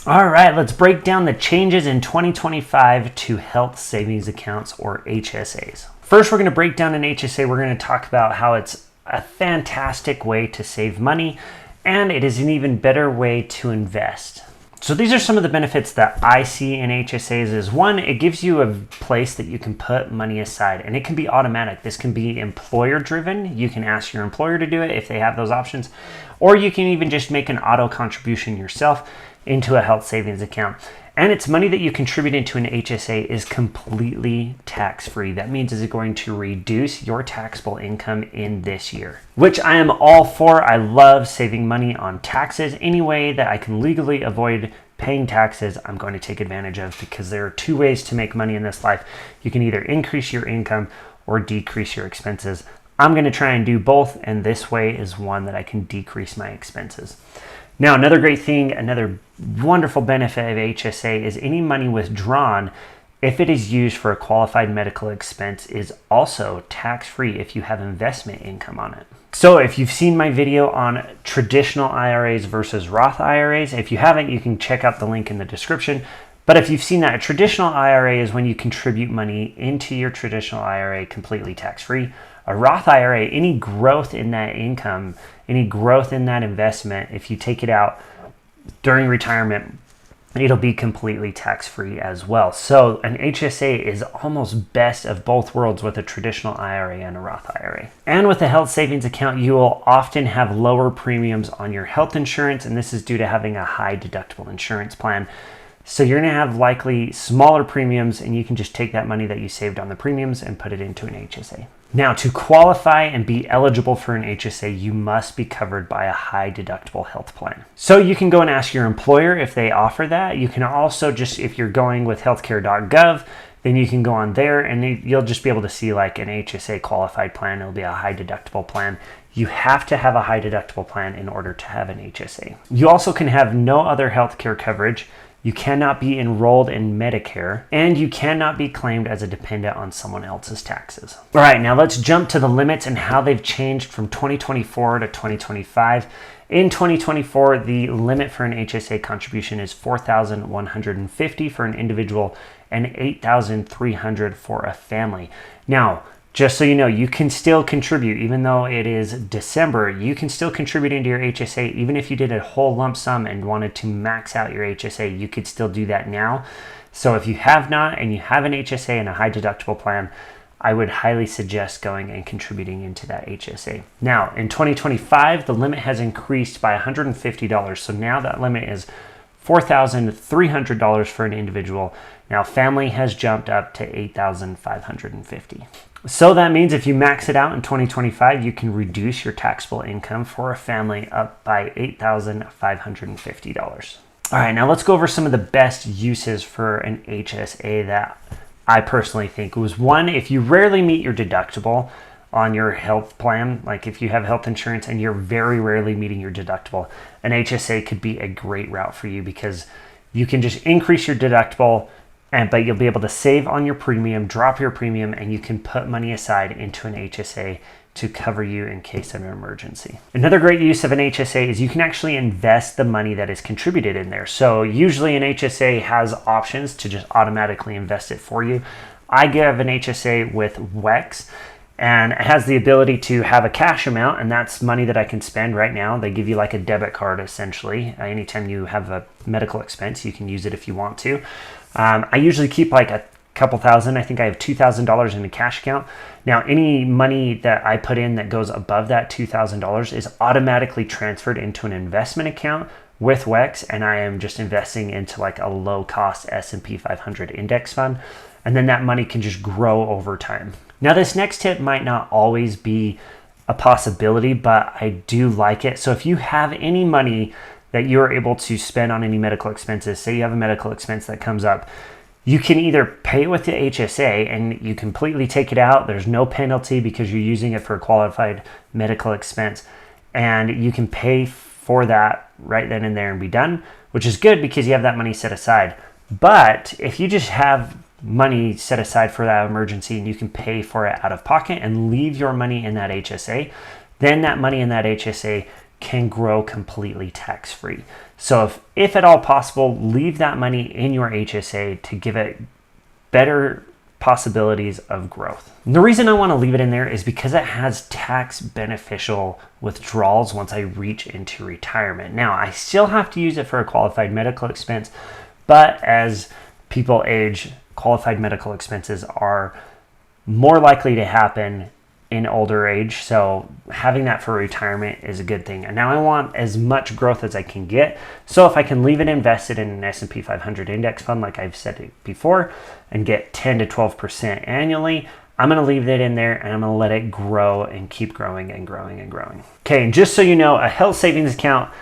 All right, let's break down the changes in 2025 to health savings accounts, or HSAs. First, we're going to break down an HSA. We're going to talk about how it's a fantastic way to save money, and it is an even better way to invest. So these are some of the benefits that I see in HSAs. Is one, it gives you a place that you can put money aside, and it can be automatic. This can be employer driven. You can ask your employer to do it if they have those options, or you can even just make an auto contribution yourself into a health savings account. And it's money that you contribute into an HSA is completely tax-free. That means it's going to reduce your taxable income in this year, which I am all for. I love saving money on taxes. Any way that I can legally avoid paying taxes, I'm going to take advantage of, because there are two ways to make money in this life. You can either increase your income or decrease your expenses. I'm going to try and do both, and this way is one that I can decrease my expenses. Now, another great thing, another wonderful benefit of HSA is any money withdrawn, if it is used for a qualified medical expense, is also tax-free if you have investment income on it. So if you've seen my video on traditional IRAs versus Roth IRAs, if you haven't, you can check out the link in the description. But if you've seen that, a traditional IRA is when you contribute money into your traditional IRA completely tax-free. A Roth IRA, any growth in that income, any growth in that investment, if you take it out during retirement, it'll be completely tax-free as well. So an HSA is almost best of both worlds with a traditional IRA and a Roth IRA. And with a health savings account, you will often have lower premiums on your health insurance, and this is due to having a high deductible insurance plan. So you're going to have likely smaller premiums, and you can just take that money that you saved on the premiums and put it into an HSA. Now, to qualify and be eligible for an HSA, you must be covered by a high deductible health plan. So you can go and ask your employer if they offer that. You can also just, if you're going with healthcare.gov, then you can go on there and you'll just be able to see like an HSA qualified plan. It'll be a high deductible plan. You have to have a high deductible plan in order to have an HSA. You also can have no other healthcare coverage. You cannot be enrolled in Medicare, and you cannot be claimed as a dependent on someone else's taxes. All right, now let's jump to the limits and how they've changed from 2024 to 2025. In 2024, the limit for an HSA contribution is $4,150 for an individual and $8,300 for a family. Now, just so you know, you can still contribute. Even though it is December, you can still contribute into your HSA. Even if you did a whole lump sum and wanted to max out your HSA, you could still do that now. So if you have not and you have an HSA and a high deductible plan, I would highly suggest going and contributing into that HSA. Now, in 2025, the limit has increased by $150. So now that limit is $4,300 for an individual. Now, family has jumped up to $8,550. So that means if you max it out in 2025, you can reduce your taxable income for a family up by $8,550. All right, now let's go over some of the best uses for an HSA that I personally think was one, if you rarely meet your deductible on your health plan, like if you have health insurance and you're very rarely meeting your deductible, an HSA could be a great route for you because you can just increase your deductible, but you'll be able to save on your premium, drop your premium, and you can put money aside into an HSA to cover you in case of an emergency. Another great use of an HSA is you can actually invest the money that is contributed in there. So usually an HSA has options to just automatically invest it for you. I give an HSA with WEX, and it has the ability to have a cash amount, and that's money that I can spend right now. They give you like a debit card essentially. Anytime you have a medical expense, you can use it if you want to. I usually keep like a couple thousand. I think I have $2,000 in a cash account. Now, any money that I put in that goes above that $2,000 is automatically transferred into an investment account with WEX, and I am just investing into like a low-cost S&P 500 index fund, and then that money can just grow over time. Now, this next tip might not always be a possibility, but I do like it. So if you have any money that you're able to spend on any medical expenses, say you have a medical expense that comes up, you can either pay it with the HSA and you completely take it out. There's no penalty because you're using it for a qualified medical expense, and you can pay for that right then and there and be done, which is good because you have that money set aside. But if you just have money set aside for that emergency and you can pay for it out of pocket and leave your money in that HSA, then that money in that HSA can grow completely tax-free. So if at all possible, leave that money in your HSA to give it better possibilities of growth. And the reason I want to leave it in there is because it has tax beneficial withdrawals once I reach into retirement. Now, I still have to use it for a qualified medical expense, but as people age, qualified medical expenses are more likely to happen in older age, so having that for retirement is a good thing. And now I want as much growth as I can get, so if I can leave it invested in an S&P 500 index fund like I've said before and get 10 to 12% annually, I'm going to leave that in there and I'm going to let it grow and keep growing and growing and growing. Okay, and just so you know, a health savings account,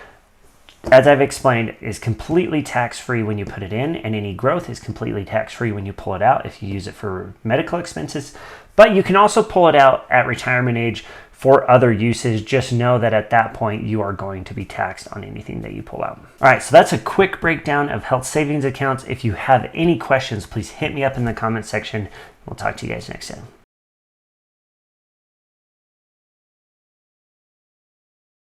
as I've explained, is completely tax-free when you put it in, and any growth is completely tax-free when you pull it out if you use it for medical expenses. But you can also pull it out at retirement age for other uses. Just know that at that point, you are going to be taxed on anything that you pull out. All right, so that's a quick breakdown of health savings accounts. If you have any questions, please hit me up in the comment section. We'll talk to you guys next time.